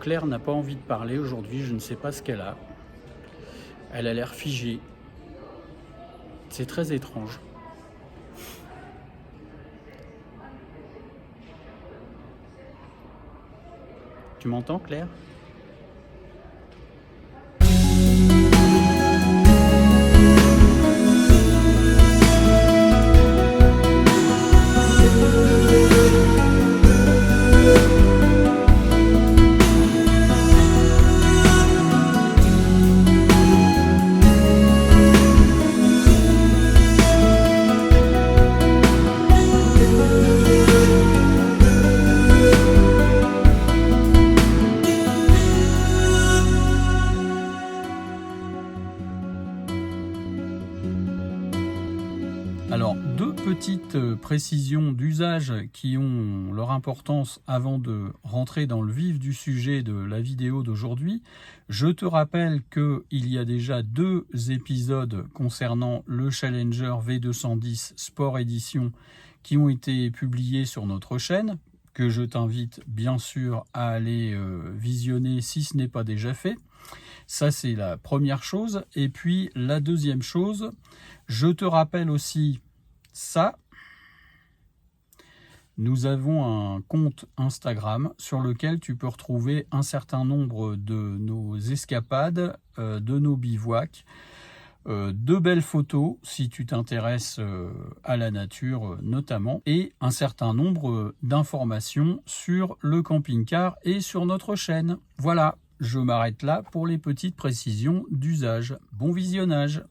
Claire n'a pas envie de parler aujourd'hui, je ne sais pas ce qu'elle a. Elle a l'air figée. C'est très étrange. Tu m'entends, Claire ? Alors, deux petites précisions d'usage qui ont leur importance avant de rentrer dans le vif du sujet de la vidéo d'aujourd'hui. Je te rappelle qu'il y a déjà 2 épisodes concernant le Challenger V210 Sport Edition qui ont été publiés sur notre chaîne, que je t'invite bien sûr à aller visionner si ce n'est pas déjà fait. Ça, c'est la première chose. Et puis, la deuxième chose, je te rappelle aussi ça. Nous avons un compte Instagram sur lequel tu peux retrouver un certain nombre de nos escapades, de nos bivouacs, de belles photos si tu t'intéresses à la nature notamment, et un certain nombre d'informations sur le camping-car et sur notre chaîne. Voilà, je m'arrête là pour les petites précisions d'usage. Bon visionnage.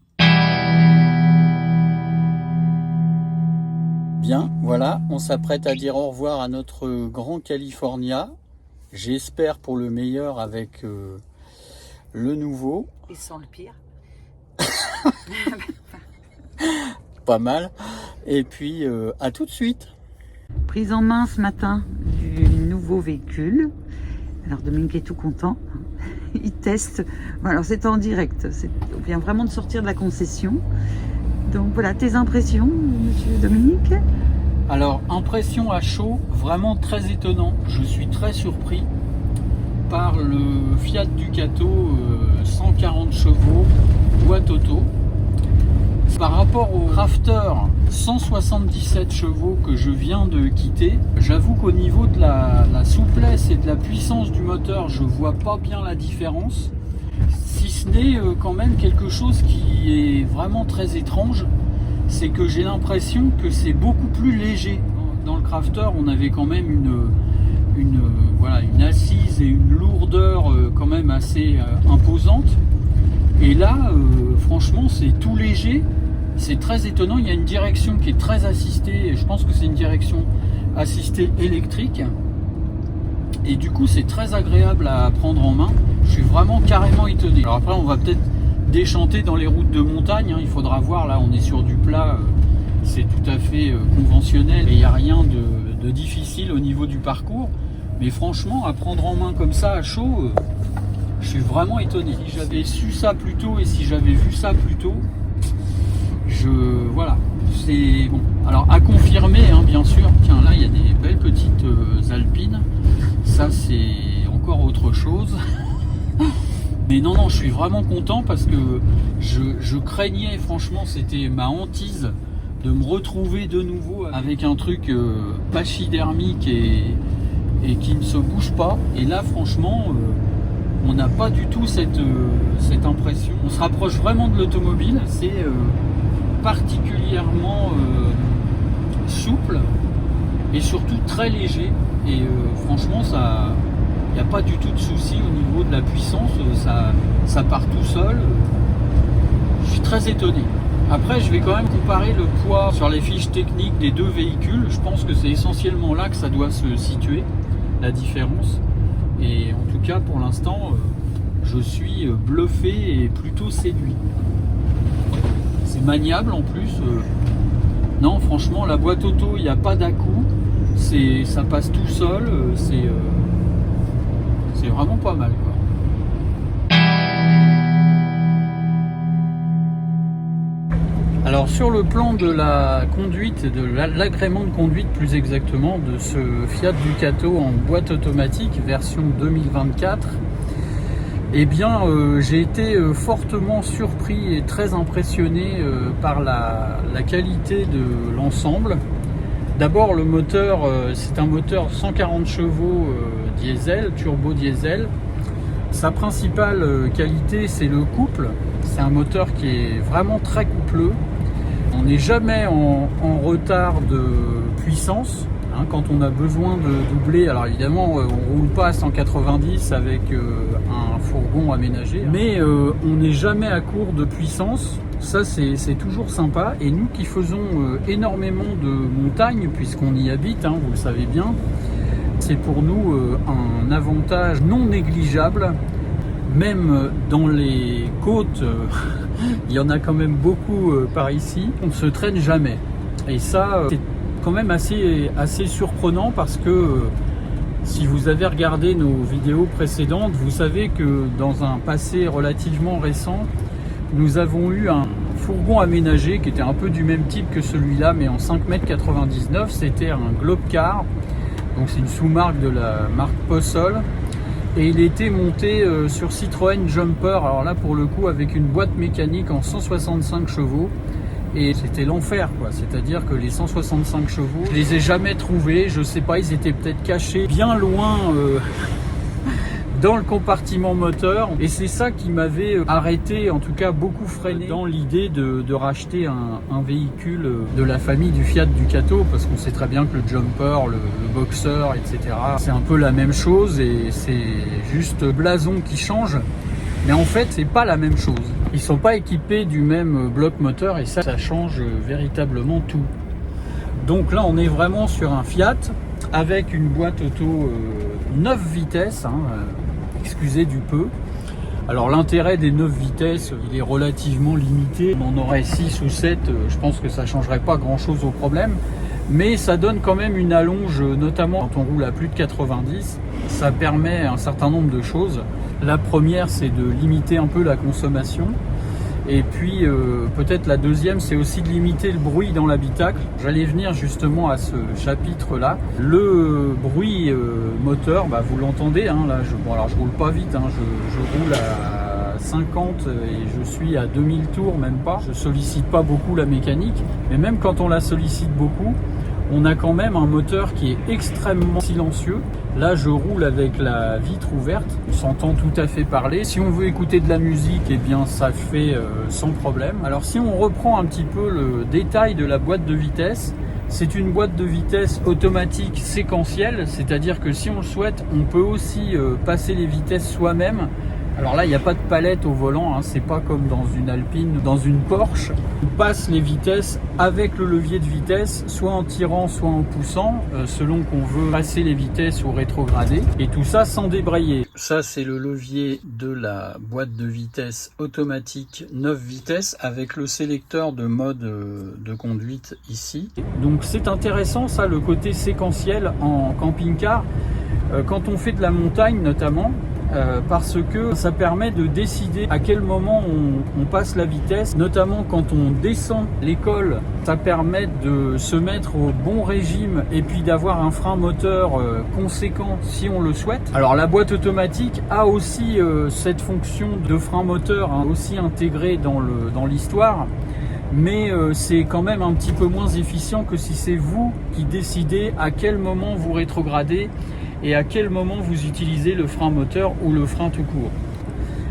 Bien, voilà, on s'apprête à dire au revoir à notre grand California. J'espère pour le meilleur avec le nouveau. Et sans le pire. Pas mal. Et puis, à tout de suite. Prise en main ce matin du nouveau véhicule. Alors Dominique est tout content. Il teste. Alors c'est en direct. On vient vraiment de sortir de la concession. Donc voilà, tes impressions, monsieur Dominique? Alors, impression à chaud, vraiment très étonnant. Je suis très surpris par le Fiat Ducato 140 chevaux boîte auto. Par rapport au Crafter 177 chevaux que je viens de quitter, j'avoue qu'au niveau de la souplesse et de la puissance du moteur, je vois pas bien la différence. Si ce n'est quand même quelque chose qui est vraiment très étrange, c'est que j'ai l'impression que c'est beaucoup plus léger. Dans le Crafter, on avait quand même une assise et une lourdeur quand même assez imposante. Et là, franchement, c'est tout léger. C'est très étonnant. Il y a une direction qui est très assistée. Et je pense que c'est une direction assistée électrique. Et du coup, c'est très agréable à prendre en main. Je suis vraiment carrément étonné. Alors après, on va peut-être déchanter dans les routes de montagne. Il faudra voir. Là, on est sur du plat. C'est tout à fait conventionnel. Et il n'y a rien de difficile au niveau du parcours. Mais franchement, à prendre en main comme ça, à chaud, je suis vraiment étonné. Si j'avais su ça plus tôt et si j'avais vu ça plus tôt, voilà. C'est bon. Alors, à confirmer, bien sûr. Tiens, là, il y a des belles petites alpines. Ça, c'est encore autre chose. Mais non, je suis vraiment content parce que je craignais, franchement, c'était ma hantise de me retrouver de nouveau avec un truc pachydermique et qui ne se bouge pas. Et là, franchement, on n'a pas du tout cette impression. On se rapproche vraiment de l'automobile. C'est particulièrement souple et surtout très léger. Et franchement, il n'y a pas du tout de souci au niveau de la puissance. Ça part tout seul. Je suis très étonné. Après, je vais quand même comparer le poids sur les fiches techniques des 2 véhicules. Je pense que c'est essentiellement là que ça doit se situer, la différence. Et en tout cas, pour l'instant, je suis bluffé et plutôt séduit. C'est maniable en plus. Non, franchement, la boîte auto, il n'y a pas d'à-coup. Ça passe tout seul. C'est vraiment pas mal, quoi. Alors Alors sur le plan de la conduite, de l'agrément de conduite plus exactement, de ce Fiat Ducato en boîte automatique version 2024, eh bien j'ai été fortement surpris et très impressionné par la qualité de l'ensemble. D'abord le moteur, c'est un moteur 140 chevaux diesel, turbo diesel. Sa principale qualité, c'est le couple. C'est un moteur qui est vraiment très coupleux. On n'est jamais en retard de puissance quand on a besoin de doubler. Alors évidemment, on ne roule pas à 190 avec un fourgon aménagé, mais on n'est jamais à court de puissance. Ça, c'est toujours sympa. Et nous qui faisons énormément de montagnes, puisqu'on y habite, vous le savez bien, c'est pour nous un avantage non négligeable. Même dans les côtes, il y en a quand même beaucoup par ici, on ne se traîne jamais. Et ça, c'est quand même assez surprenant parce que si vous avez regardé nos vidéos précédentes, vous savez que dans un passé relativement récent, nous avons eu un fourgon aménagé qui était un peu du même type que celui-là, mais en 5,99 m. C'était un Globcar, donc c'est une sous-marque de la marque Possol. Et il était monté sur Citroën Jumper, alors là pour le coup avec une boîte mécanique en 165 chevaux. Et c'était l'enfer quoi, c'est-à-dire que les 165 chevaux, je les ai jamais trouvés, je sais pas, ils étaient peut-être cachés bien loin dans le compartiment moteur. Et c'est ça qui m'avait arrêté, en tout cas beaucoup freiné dans l'idée de racheter un véhicule de la famille du Fiat Ducato, parce qu'on sait très bien que le Jumper, le Boxer, etc. c'est un peu la même chose et c'est juste blason qui change. Mais en fait, c'est pas la même chose. Ils sont pas équipés du même bloc moteur et ça change véritablement tout. Donc là, on est vraiment sur un Fiat avec une boîte auto 9 vitesses, excusez du peu. Alors l'intérêt des 9 vitesses, il est relativement limité. On en aurait 6 ou 7, je pense que ça changerait pas grand chose au problème. Mais ça donne quand même une allonge, notamment quand on roule à plus de 90. Ça permet un certain nombre de choses. La première, c'est de limiter un peu la consommation. Et puis peut-être la deuxième, c'est aussi de limiter le bruit dans l'habitacle. J'allais venir justement à ce chapitre-là. Le bruit moteur, vous l'entendez, là, alors je roule pas vite, je roule à 50 et je suis à 2000 tours, même pas. Je sollicite pas beaucoup la mécanique, mais même quand on la sollicite beaucoup, on a quand même un moteur qui est extrêmement silencieux. Là, je roule avec la vitre ouverte, on s'entend tout à fait parler. Si on veut écouter de la musique, eh bien, ça fait sans problème. Alors, si on reprend un petit peu le détail de la boîte de vitesse, c'est une boîte de vitesse automatique séquentielle, c'est-à-dire que si on le souhaite, on peut aussi passer les vitesses soi-même. Alors là, il n'y a pas de palette au volant, c'est pas comme dans une Alpine, dans une Porsche. On passe les vitesses avec le levier de vitesse, soit en tirant, soit en poussant, selon qu'on veut passer les vitesses ou rétrograder. Et tout ça sans débrayer. Ça, c'est le levier de la boîte de vitesse automatique 9 vitesses avec le sélecteur de mode de conduite ici. Donc c'est intéressant ça, le côté séquentiel en camping-car, quand on fait de la montagne notamment. Parce que ça permet de décider à quel moment on passe la vitesse, notamment quand on descend l'école. Ça permet de se mettre au bon régime et puis d'avoir un frein moteur conséquent si on le souhaite. Alors la boîte automatique a aussi cette fonction de frein moteur aussi intégrée dans l'histoire. Mais c'est quand même un petit peu moins efficient que si c'est vous qui décidez à quel moment vous rétrogradez et à quel moment vous utilisez le frein moteur ou le frein tout court.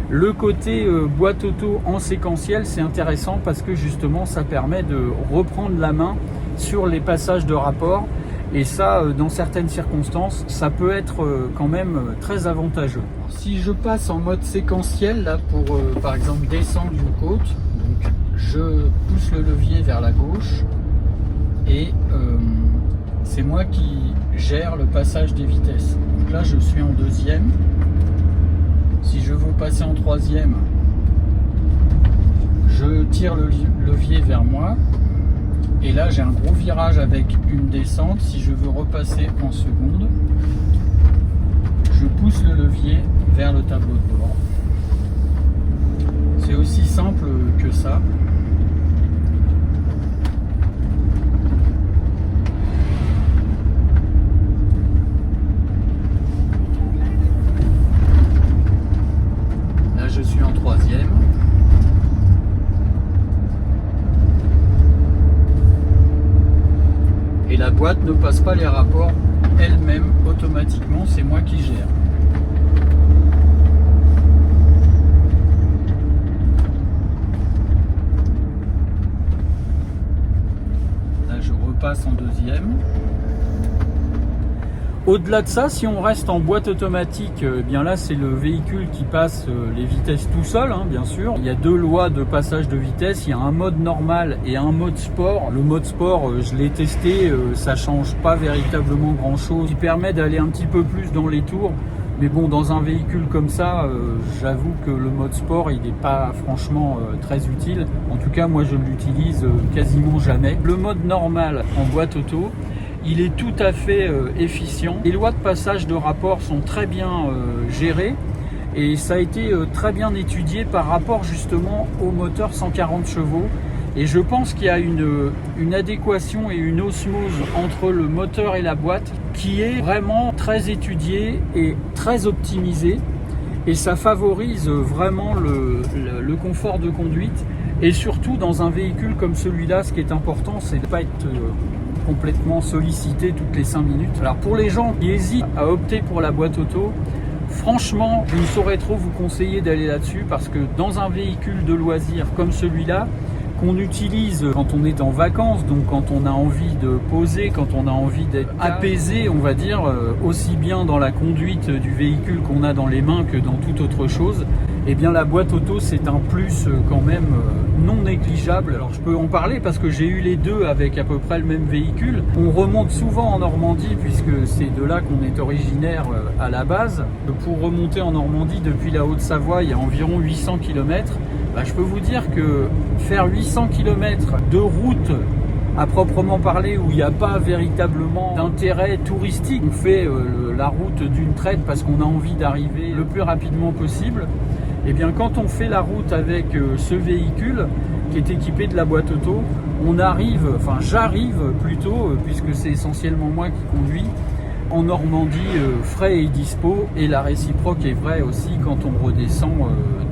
Le côté boîte auto en séquentiel, c'est intéressant parce que justement ça permet de reprendre la main sur les passages de rapport et ça, dans certaines circonstances, ça peut être quand même très avantageux. Si je passe en mode séquentiel là pour par exemple descendre une côte, donc je pousse le levier vers la gauche et c'est moi qui gère le passage des vitesses. Donc là je suis en deuxième. Si je veux passer en troisième, je tire le levier vers moi. Et là j'ai un gros virage avec une descente. Si je veux repasser en seconde, je pousse le levier vers le tableau de bord. C'est aussi simple que ça. boîte ne passe pas les rapports elle-même automatiquement, c'est moi qui gère. Là je repasse en deuxième. Au-delà de ça, si on reste en boîte automatique, bien là c'est le véhicule qui passe les vitesses tout seul, hein, bien sûr. Il y a deux lois de passage de vitesse, il y a un mode normal et un mode sport. Le mode sport, je l'ai testé, ça change pas véritablement grand-chose. Il permet d'aller un petit peu plus dans les tours. Mais bon, dans un véhicule comme ça, j'avoue que le mode sport, il n'est pas franchement très utile. En tout cas, moi je l'utilise quasiment jamais. Le mode normal en boîte auto, il est tout à fait efficient. Les lois de passage de rapport sont très bien gérées et ça a été très bien étudié par rapport justement au moteur 140 chevaux. Et je pense qu'il y a une adéquation et une osmose entre le moteur et la boîte qui est vraiment très étudiée et très optimisée. Et ça favorise vraiment le confort de conduite. Et surtout dans un véhicule comme celui-là, ce qui est important, c'est de ne pas être complètement sollicité toutes les 5 minutes. Alors pour les gens qui hésitent à opter pour la boîte auto, franchement, je ne saurais trop vous conseiller d'aller là-dessus parce que dans un véhicule de loisir comme celui-là, qu'on utilise quand on est en vacances, donc quand on a envie de poser, quand on a envie d'être apaisé, on va dire, aussi bien dans la conduite du véhicule qu'on a dans les mains que dans toute autre chose, eh bien la boîte auto c'est un plus quand même non négligeable. Alors je peux en parler parce que j'ai eu les deux avec à peu près le même véhicule. On remonte souvent en Normandie puisque c'est de là qu'on est originaire à la base. Pour remonter en Normandie depuis la Haute-Savoie, il y a environ 800 km. Je peux vous dire que faire 800 km de route à proprement parler où il n'y a pas véritablement d'intérêt touristique, on fait la route d'une traite parce qu'on a envie d'arriver le plus rapidement possible. Et bien quand on fait la route avec ce véhicule qui est équipé de la boîte auto, j'arrive plutôt, puisque c'est essentiellement moi qui conduis, en Normandie frais et dispo, et la réciproque est vraie aussi quand on redescend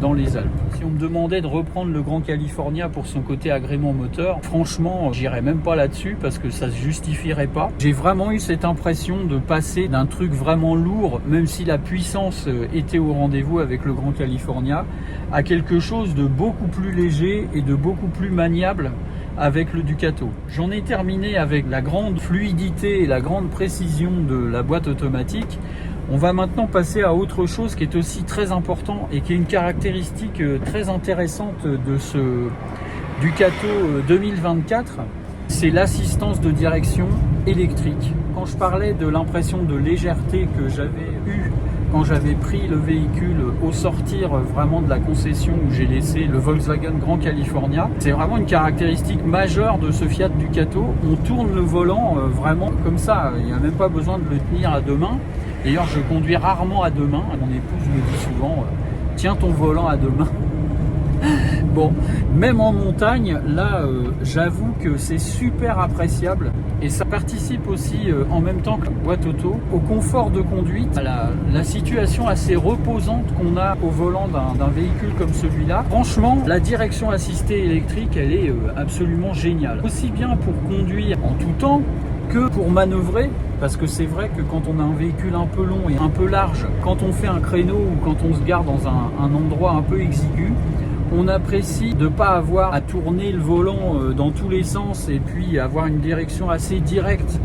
dans les Alpes. Si on me demandait de reprendre le Grand California pour son côté agrément moteur, franchement j'irais même pas là-dessus parce que ça se justifierait pas. J'ai vraiment eu cette impression de passer d'un truc vraiment lourd, même si la puissance était au rendez-vous avec le Grand California, à quelque chose de beaucoup plus léger et de beaucoup plus maniable avec le Ducato. J'en ai terminé avec la grande fluidité et la grande précision de la boîte automatique. On va maintenant passer à autre chose qui est aussi très important et qui est une caractéristique très intéressante de ce Ducato 2024. C'est l'assistance de direction électrique. Quand je parlais de l'impression de légèreté que j'avais eue quand j'avais pris le véhicule au sortir vraiment de la concession où j'ai laissé le Volkswagen Grand California, c'est vraiment une caractéristique majeure de ce Fiat Ducato. On tourne le volant vraiment comme ça, il n'y a même pas besoin de le tenir à deux mains. D'ailleurs, je conduis rarement à deux mains. Mon épouse me dit souvent tiens ton volant à deux mains. Bon, même en montagne, là, j'avoue que c'est super appréciable et ça participe aussi, en même temps que la boîte auto, au confort de conduite, à la situation assez reposante qu'on a au volant d'un véhicule comme celui-là. Franchement, la direction assistée électrique, elle est absolument géniale. Aussi bien pour conduire en tout temps que pour manœuvrer, parce que c'est vrai que quand on a un véhicule un peu long et un peu large, quand on fait un créneau ou quand on se gare dans un endroit un peu exigu, on apprécie de ne pas avoir à tourner le volant dans tous les sens et puis avoir une direction assez directe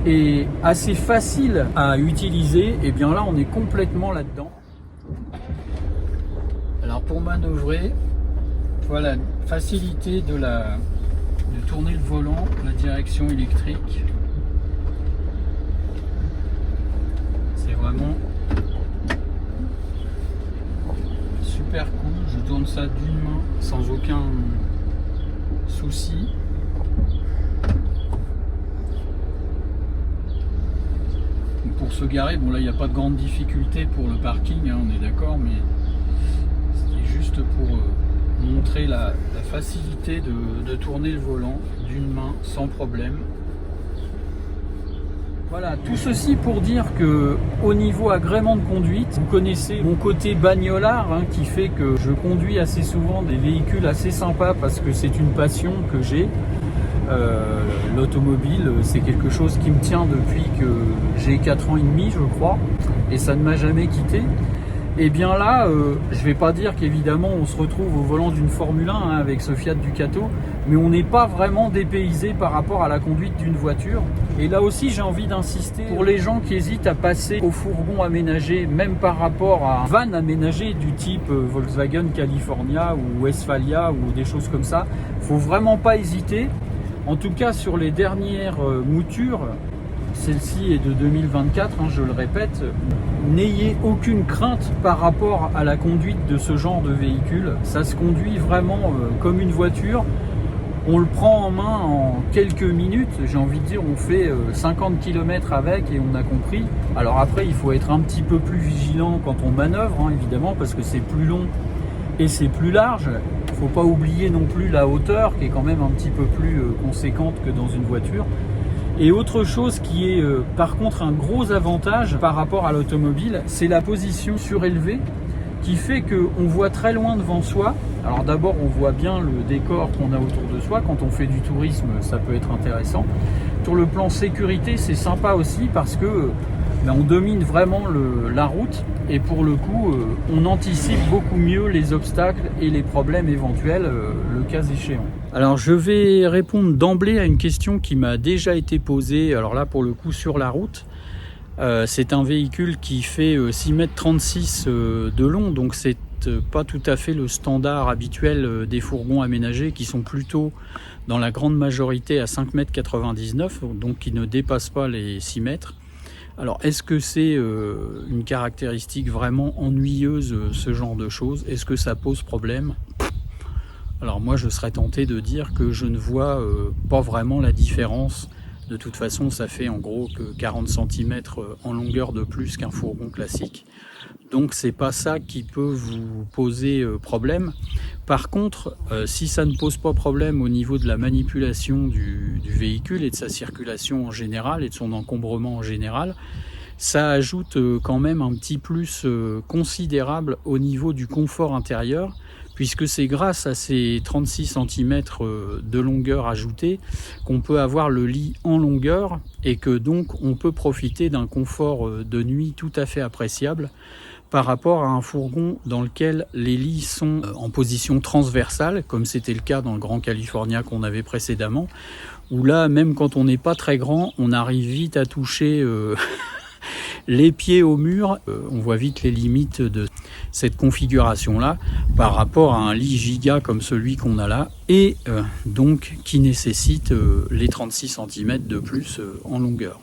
et assez facile à utiliser. Et bien là, on est complètement là-dedans. Alors pour manœuvrer, voilà, facilité de tourner le volant, la direction électrique. C'est vraiment super cool. Je tourne ça d'une main sans aucun souci. Pour se garer, bon là il n'y a pas de grande difficulté pour le parking, hein, on est d'accord, mais c'est juste pour montrer la facilité de tourner le volant d'une main sans problème. Voilà, tout ceci pour dire que au niveau agrément de conduite, vous connaissez mon côté bagnolard hein, qui fait que je conduis assez souvent des véhicules assez sympas parce que c'est une passion que j'ai. L'automobile, c'est quelque chose qui me tient depuis que j'ai 4 ans et demi, je crois, et ça ne m'a jamais quitté. Et bien là, je vais pas dire qu'évidemment on se retrouve au volant d'une Formule 1 avec ce Fiat Ducato, mais on n'est pas vraiment dépaysé par rapport à la conduite d'une voiture. Et là aussi, j'ai envie d'insister pour les gens qui hésitent à passer au fourgon aménagé, même par rapport à un van aménagé du type Volkswagen California ou Westphalia ou des choses comme ça. Faut vraiment pas hésiter. En tout cas, sur les dernières moutures, celle-ci est de 2024, je le répète, n'ayez aucune crainte par rapport à la conduite de ce genre de véhicule. Ça se conduit vraiment comme une voiture. On le prend en main en quelques minutes, j'ai envie de dire, on fait 50 km avec et on a compris. Alors après, il faut être un petit peu plus vigilant quand on manœuvre, évidemment, parce que c'est plus long et c'est plus large. Il ne faut pas oublier non plus la hauteur qui est quand même un petit peu plus conséquente que dans une voiture. Et autre chose qui est par contre un gros avantage par rapport à l'automobile, c'est la position surélevée qui fait qu'on voit très loin devant soi. Alors d'abord, on voit bien le décor qu'on a autour de soi. Quand on fait du tourisme, ça peut être intéressant. Sur le plan sécurité, c'est sympa aussi parce que on domine vraiment la route et pour le coup, on anticipe beaucoup mieux les obstacles et les problèmes éventuels, le cas échéant. Alors je vais répondre d'emblée à une question qui m'a déjà été posée, alors là pour le coup sur la route. C'est un véhicule qui fait 6,36 m de long, donc c'est pas tout à fait le standard habituel des fourgons aménagés qui sont plutôt dans la grande majorité à 5,99 m, donc qui ne dépassent pas les 6 mètres. Alors est-ce que c'est une caractéristique vraiment ennuyeuse, ce genre de choses? Est-ce que ça pose problème? Alors moi je serais tenté de dire que je ne vois pas vraiment la différence. De toute façon, ça fait en gros que 40 cm en longueur de plus qu'un fourgon classique. Donc c'est pas ça qui peut vous poser problème. Par contre, si ça ne pose pas problème au niveau de la manipulation du véhicule et de sa circulation en général et de son encombrement en général, ça ajoute quand même un petit plus considérable au niveau du confort intérieur, puisque c'est grâce à ces 36 cm de longueur ajoutée qu'on peut avoir le lit en longueur et que donc on peut profiter d'un confort de nuit tout à fait appréciable par rapport à un fourgon dans lequel les lits sont en position transversale, comme c'était le cas dans le Grand California qu'on avait précédemment, où là, même quand on n'est pas très grand, on arrive vite à toucher les pieds au mur. On voit vite les limites de cette configuration-là par rapport à un lit giga comme celui qu'on a là, et donc qui nécessite les 36 cm de plus en longueur.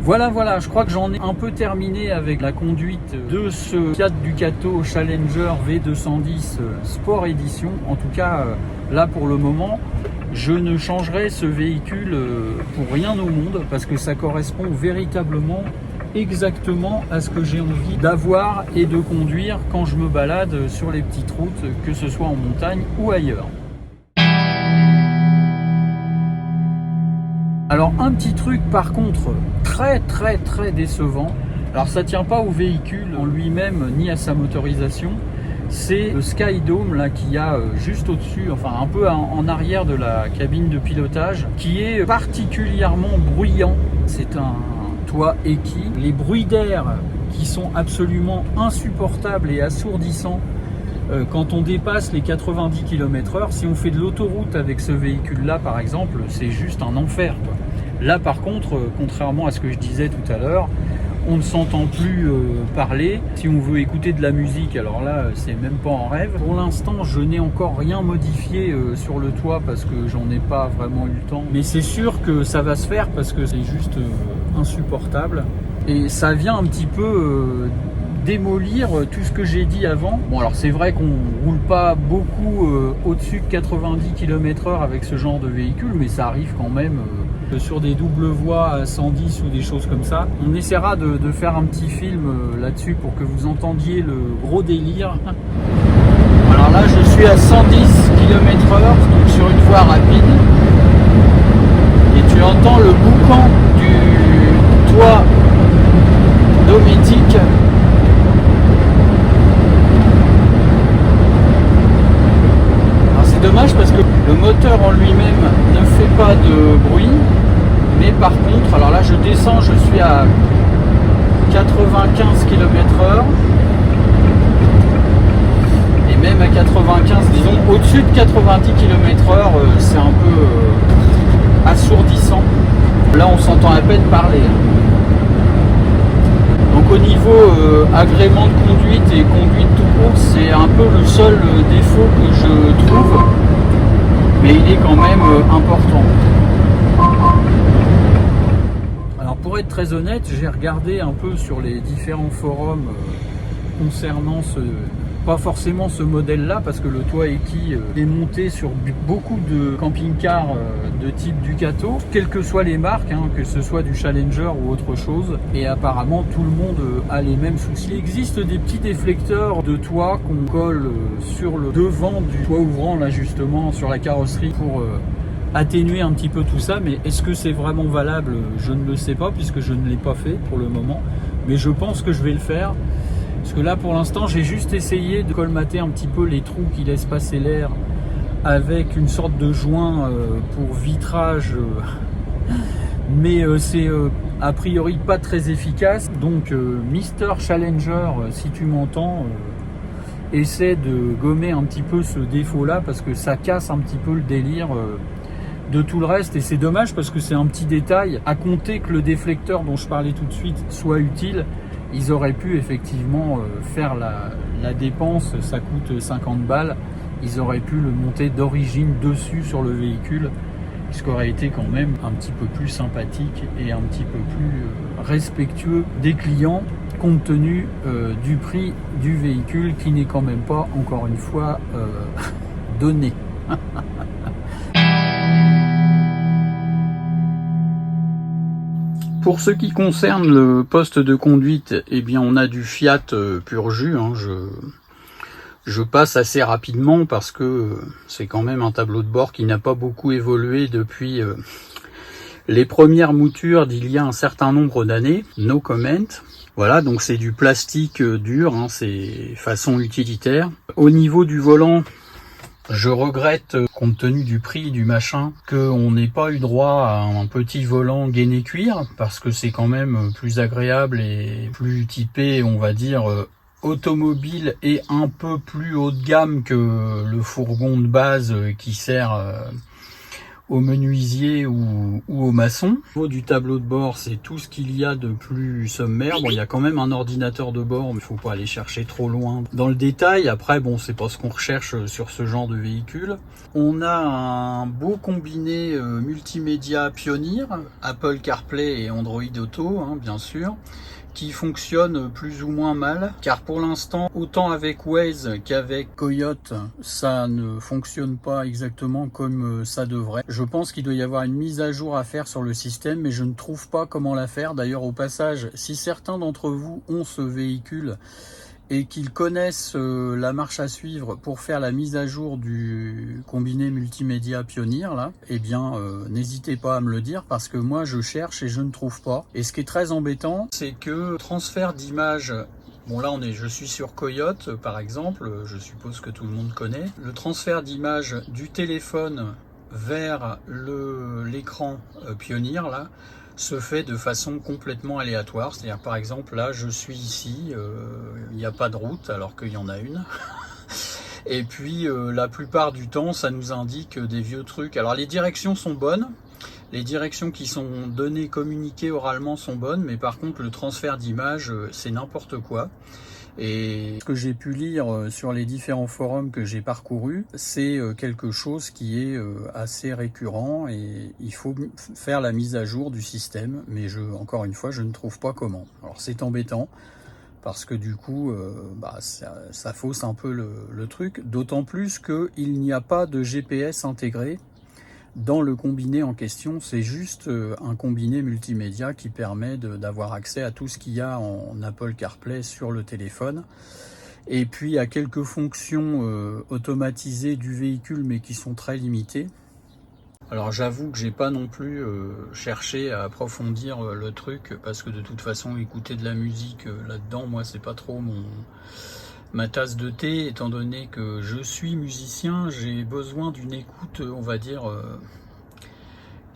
Voilà, je crois que j'en ai un peu terminé avec la conduite de ce Fiat Ducato Challenger V210 Sport Edition. En tout cas, là pour le moment, je ne changerai ce véhicule pour rien au monde parce que ça correspond véritablement exactement à ce que j'ai envie d'avoir et de conduire quand je me balade sur les petites routes, que ce soit en montagne ou ailleurs. Alors un petit truc par contre très décevant, alors ça tient pas au véhicule en lui-même ni à sa motorisation, c'est le Sky Dome là qu'il y a juste au-dessus, enfin un peu en arrière de la cabine de pilotage, qui est particulièrement bruyant. C'est un toit équis, les bruits d'air qui sont absolument insupportables et assourdissants quand on dépasse les 90 km/h. Si on fait de l'autoroute avec ce véhicule là par exemple, c'est juste un enfer quoi. Là par contre, contrairement à ce que je disais tout à l'heure, on ne s'entend plus parler. Si on veut écouter de la musique, alors là c'est même pas en rêve. Pour l'instant je n'ai encore rien modifié sur le toit parce que j'en ai pas vraiment eu le temps, mais c'est sûr que ça va se faire parce que c'est juste insupportable et ça vient un petit peu démolir tout ce que j'ai dit avant. Bon alors c'est vrai qu'on roule pas beaucoup au-dessus de 90 km/h avec ce genre de véhicule, mais ça arrive quand même sur des doubles voies à 110 ou des choses comme ça. On essaiera de faire un petit film là-dessus pour que vous entendiez le gros délire. Alors là je suis à 110 km/h, donc sur une voie rapide, et tu entends le boucan du toit dométique. Alors c'est dommage parce que le moteur en lui-même ne fait pas de descends, je suis à 95 km/h. Et même à 95, disons au-dessus de 90 km/h, c'est un peu assourdissant. Là, on s'entend à peine parler. Donc au niveau agrément de conduite et conduite tout court, c'est un peu le seul défaut que je trouve, mais il est quand même important. Alors pour être très honnête, j'ai regardé un peu sur les différents forums concernant pas forcément ce modèle-là, parce que le Touareg est monté sur beaucoup de camping-cars de type Ducato, quelles que soient les marques, hein, que ce soit du Challenger ou autre chose, et apparemment tout le monde a les mêmes soucis. Il existe des petits déflecteurs de toit qu'on colle sur le devant du toit ouvrant, là justement, sur la carrosserie, pour atténuer un petit peu tout ça, mais est-ce que c'est vraiment valable? Je ne le sais pas, puisque je ne l'ai pas fait pour le moment, mais je pense que je vais le faire. Parce que là, pour l'instant, j'ai juste essayé de colmater un petit peu les trous qui laissent passer l'air avec une sorte de joint pour vitrage, mais c'est a priori pas très efficace. Donc, Mister Challenger, si tu m'entends, essaie de gommer un petit peu ce défaut-là, parce que ça casse un petit peu le délire de tout le reste, et c'est dommage parce que c'est un petit détail. À compter que le déflecteur dont je parlais tout de suite soit utile, ils auraient pu effectivement faire la dépense, ça coûte 50 balles, ils auraient pu le monter d'origine dessus sur le véhicule, ce qui aurait été quand même un petit peu plus sympathique et un petit peu plus respectueux des clients, compte tenu du prix du véhicule qui n'est quand même pas, encore une fois, donné. Pour ce qui concerne le poste de conduite, eh bien on a du Fiat pur jus, hein. Je passe assez rapidement parce que c'est quand même un tableau de bord qui n'a pas beaucoup évolué depuis les premières moutures d'il y a un certain nombre d'années. No comment. Voilà, donc c'est du plastique dur, hein, c'est façon utilitaire. Au niveau du volant, je regrette, compte tenu du prix du machin, qu'on n'ait pas eu droit à un petit volant gainé cuir, parce que c'est quand même plus agréable et plus typé, on va dire, automobile et un peu plus haut de gamme que le fourgon de base qui sert aux menuisiers ou aux maçons. Au niveau du tableau de bord, c'est tout ce qu'il y a de plus sommaire. Bon, il y a quand même un ordinateur de bord, mais il faut pas aller chercher trop loin dans le détail. Après, bon, c'est pas ce qu'on recherche sur ce genre de véhicule. On a un beau combiné multimédia Pioneer, Apple CarPlay et Android Auto, hein, bien sûr, qui fonctionne plus ou moins mal, car pour l'instant, autant avec Waze qu'avec Coyote, ça ne fonctionne pas exactement comme ça devrait. Je pense qu'il doit y avoir une mise à jour à faire sur le système, mais je ne trouve pas comment la faire. D'ailleurs, au passage, si certains d'entre vous ont ce véhicule et qu'ils connaissent la marche à suivre pour faire la mise à jour du combiné multimédia Pioneer, là, eh bien, n'hésitez pas à me le dire, parce que moi, je cherche et je ne trouve pas. Et ce qui est très embêtant, c'est que transfert d'image. Bon, là, je suis sur Coyote, par exemple, je suppose que tout le monde connaît. Le transfert d'image du téléphone vers l'écran Pioneer, là, se fait de façon complètement aléatoire. C'est-à-dire, par exemple, là, je suis ici, il n'y a pas de route, alors qu'il y en a une. Et puis, la plupart du temps, ça nous indique des vieux trucs. Alors, les directions sont bonnes. Les directions qui sont données, communiquées oralement sont bonnes, mais par contre, le transfert d'image, c'est n'importe quoi. Et ce que j'ai pu lire sur les différents forums que j'ai parcourus, c'est quelque chose qui est assez récurrent, et il faut faire la mise à jour du système, mais encore une fois, je ne trouve pas comment. Alors c'est embêtant, parce que du coup, ça fausse un peu le truc, d'autant plus qu'il n'y a pas de GPS intégré dans le combiné en question. C'est juste un combiné multimédia qui permet d'avoir accès à tout ce qu'il y a en Apple CarPlay sur le téléphone, et puis à quelques fonctions automatisées du véhicule, mais qui sont très limitées. Alors j'avoue que j'ai pas non plus cherché à approfondir le truc, parce que de toute façon, écouter de la musique là-dedans, moi c'est pas trop ma tasse de thé. Étant donné que je suis musicien, j'ai besoin d'une écoute, on va dire,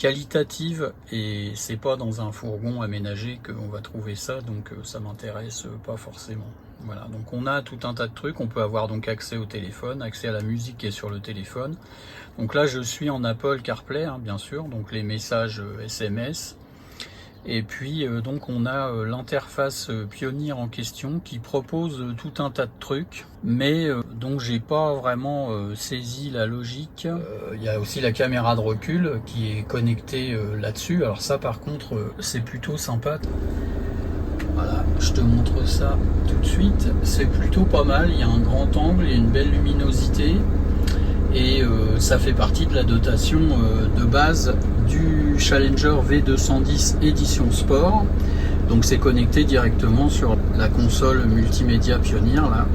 qualitative et c'est pas dans un fourgon aménagé qu'on va trouver ça, donc ça m'intéresse pas forcément. Voilà, donc on a tout un tas de trucs, on peut avoir donc accès au téléphone, accès à la musique qui est sur le téléphone. Donc là je suis en Apple CarPlay, hein, bien sûr, donc les messages SMS. Et puis donc on a l'interface Pioneer en question qui propose tout un tas de trucs, mais donc j'ai pas vraiment saisi la logique. Il y a aussi la caméra de recul qui est connectée là-dessus. Alors ça par contre c'est plutôt sympa. Voilà, je te montre ça tout de suite. C'est plutôt pas mal, il y a un grand angle, il y a une belle luminosité. Et ça fait partie de la dotation de base du Challenger V210 édition sport. Donc c'est connecté directement sur la console multimédia Pioneer là.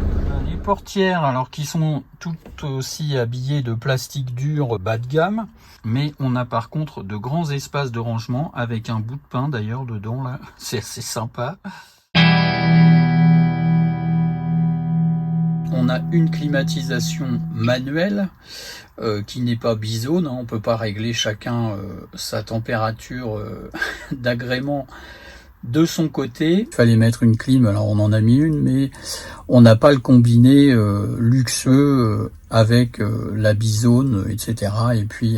Les portières, alors qui sont toutes aussi habillées de plastique dur bas de gamme, mais on a par contre de grands espaces de rangement avec un bout de pain d'ailleurs dedans là. C'est assez sympa. On a une climatisation manuelle qui n'est pas bisone, hein, on ne peut pas régler chacun sa température d'agrément de son côté. Il fallait mettre une clim, alors on en a mis une, mais on n'a pas le combiné luxueux avec la bisone, etc. Et puis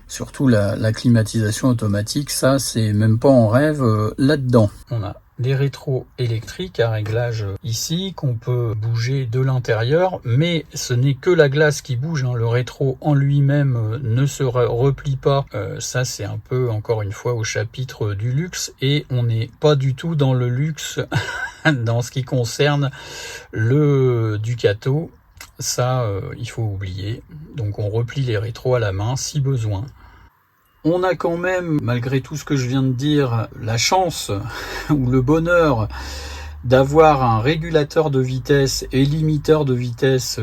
surtout la climatisation automatique, ça c'est même pas en rêve là-dedans. On a des rétros électriques à réglage ici qu'on peut bouger de l'intérieur, mais ce n'est que la glace qui bouge, hein. Le rétro en lui-même ne se replie pas. Ça c'est un peu encore une fois au chapitre du luxe et on n'est pas du tout dans le luxe dans ce qui concerne le Ducato. Ça il faut oublier. Donc on replie les rétros à la main si besoin. On a quand même, malgré tout ce que je viens de dire, la chance ou le bonheur d'avoir un régulateur de vitesse et limiteur de vitesse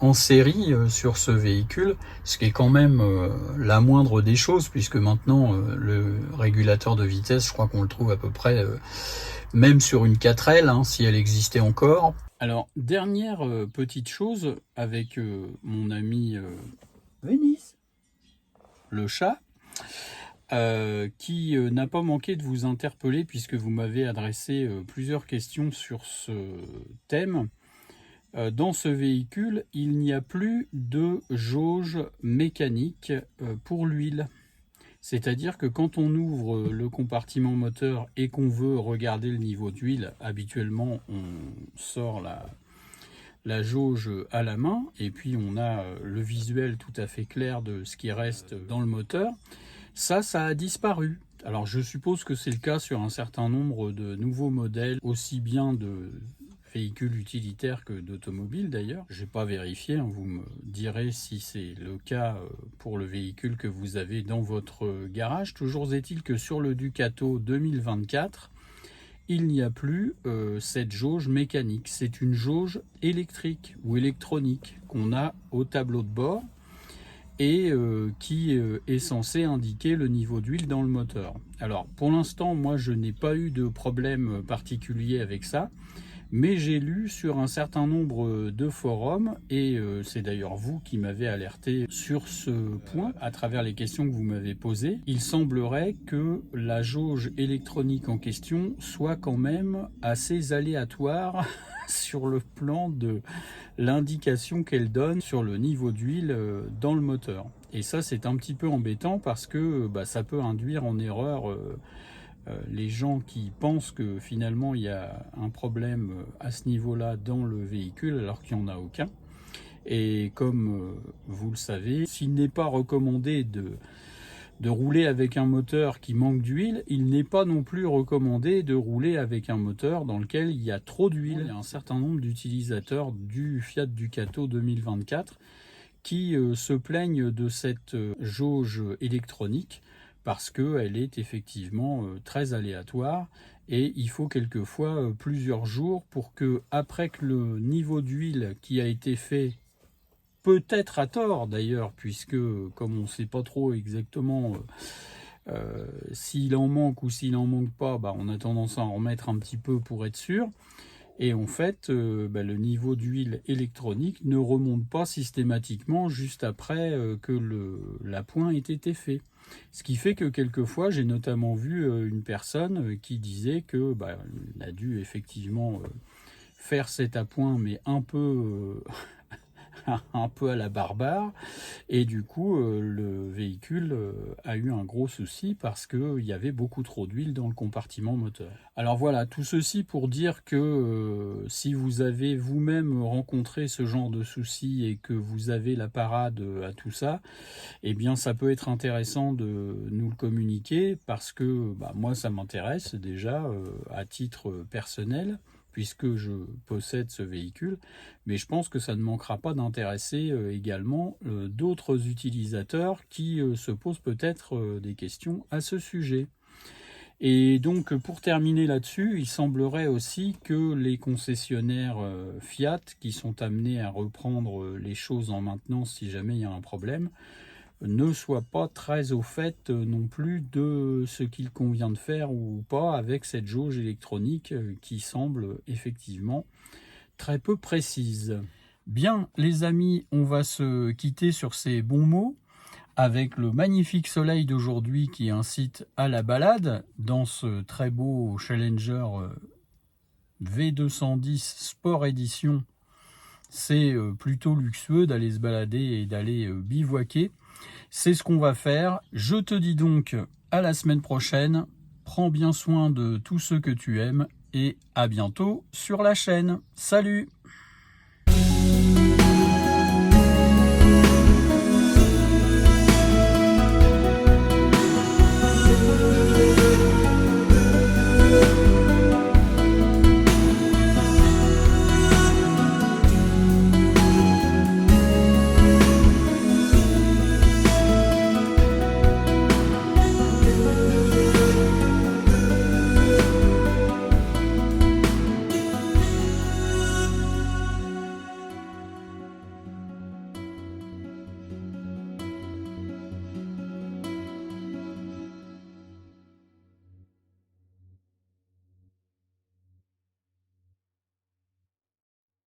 en série sur ce véhicule, ce qui est quand même la moindre des choses, puisque maintenant le régulateur de vitesse, je crois qu'on le trouve à peu près même sur une 4L, hein, si elle existait encore. Alors, dernière petite chose avec mon ami Venise, le chat, qui n'a pas manqué de vous interpeller puisque vous m'avez adressé plusieurs questions sur ce thème. Dans ce véhicule, il n'y a plus de jauge mécanique pour l'huile. C'est-à-dire que quand on ouvre le compartiment moteur et qu'on veut regarder le niveau d'huile, habituellement on sort la jauge à la main et puis on a le visuel tout à fait clair de ce qui reste dans le moteur. Ça a disparu. Alors je suppose que c'est le cas sur un certain nombre de nouveaux modèles, aussi bien de véhicules utilitaires que d'automobiles d'ailleurs. Je n'ai pas vérifié, hein, vous me direz si c'est le cas pour le véhicule que vous avez dans votre garage. Toujours est-il que sur le Ducato 2024, il n'y a plus cette jauge mécanique. C'est une jauge électrique ou électronique qu'on a au tableau de bord et qui est censé indiquer le niveau d'huile dans le moteur. Alors pour l'instant, moi je n'ai pas eu de problème particulier avec ça, mais j'ai lu sur un certain nombre de forums, et c'est d'ailleurs vous qui m'avez alerté sur ce point à travers les questions que vous m'avez posées. Il semblerait que la jauge électronique en question soit quand même assez aléatoire sur le plan de l'indication qu'elle donne sur le niveau d'huile dans le moteur. Et ça c'est un petit peu embêtant parce que ça peut induire en erreur les gens qui pensent que finalement il y a un problème à ce niveau-là dans le véhicule alors qu'il n'y en a aucun. Et comme vous le savez, s'il n'est pas recommandé de rouler avec un moteur qui manque d'huile, il n'est pas non plus recommandé de rouler avec un moteur dans lequel il y a trop d'huile. Il y a un certain nombre d'utilisateurs du Fiat Ducato 2024 qui se plaignent de cette jauge électronique parce qu'elle est effectivement très aléatoire et il faut quelquefois plusieurs jours pour que, après que le niveau d'huile qui a été fait, peut-être à tort d'ailleurs, puisque comme on ne sait pas trop exactement s'il en manque ou s'il n'en manque pas, on a tendance à en remettre un petit peu pour être sûr. Et en fait, le niveau d'huile électronique ne remonte pas systématiquement juste après que l'appoint ait été fait. Ce qui fait que quelquefois, j'ai notamment vu une personne qui disait que elle a dû effectivement faire cet appoint, mais un peu un peu à la barbare, et du coup le véhicule a eu un gros souci parce qu'il y avait beaucoup trop d'huile dans le compartiment moteur. Alors voilà, tout ceci pour dire que si vous avez vous-même rencontré ce genre de souci et que vous avez la parade à tout ça, eh bien ça peut être intéressant de nous le communiquer, parce que moi ça m'intéresse déjà à titre personnel, puisque je possède ce véhicule, mais je pense que ça ne manquera pas d'intéresser également d'autres utilisateurs qui se posent peut-être des questions à ce sujet. Et donc pour terminer là-dessus, il semblerait aussi que les concessionnaires Fiat, qui sont amenés à reprendre les choses en maintenance si jamais il y a un problème, ne soit pas très au fait non plus de ce qu'il convient de faire ou pas avec cette jauge électronique qui semble effectivement très peu précise. Bien les amis, on va se quitter sur ces bons mots avec le magnifique soleil d'aujourd'hui qui incite à la balade dans ce très beau Challenger V210 Sport Edition. C'est plutôt luxueux d'aller se balader et d'aller bivouaquer. C'est ce qu'on va faire. Je te dis donc à la semaine prochaine. Prends bien soin de tous ceux que tu aimes et à bientôt sur la chaîne. Salut!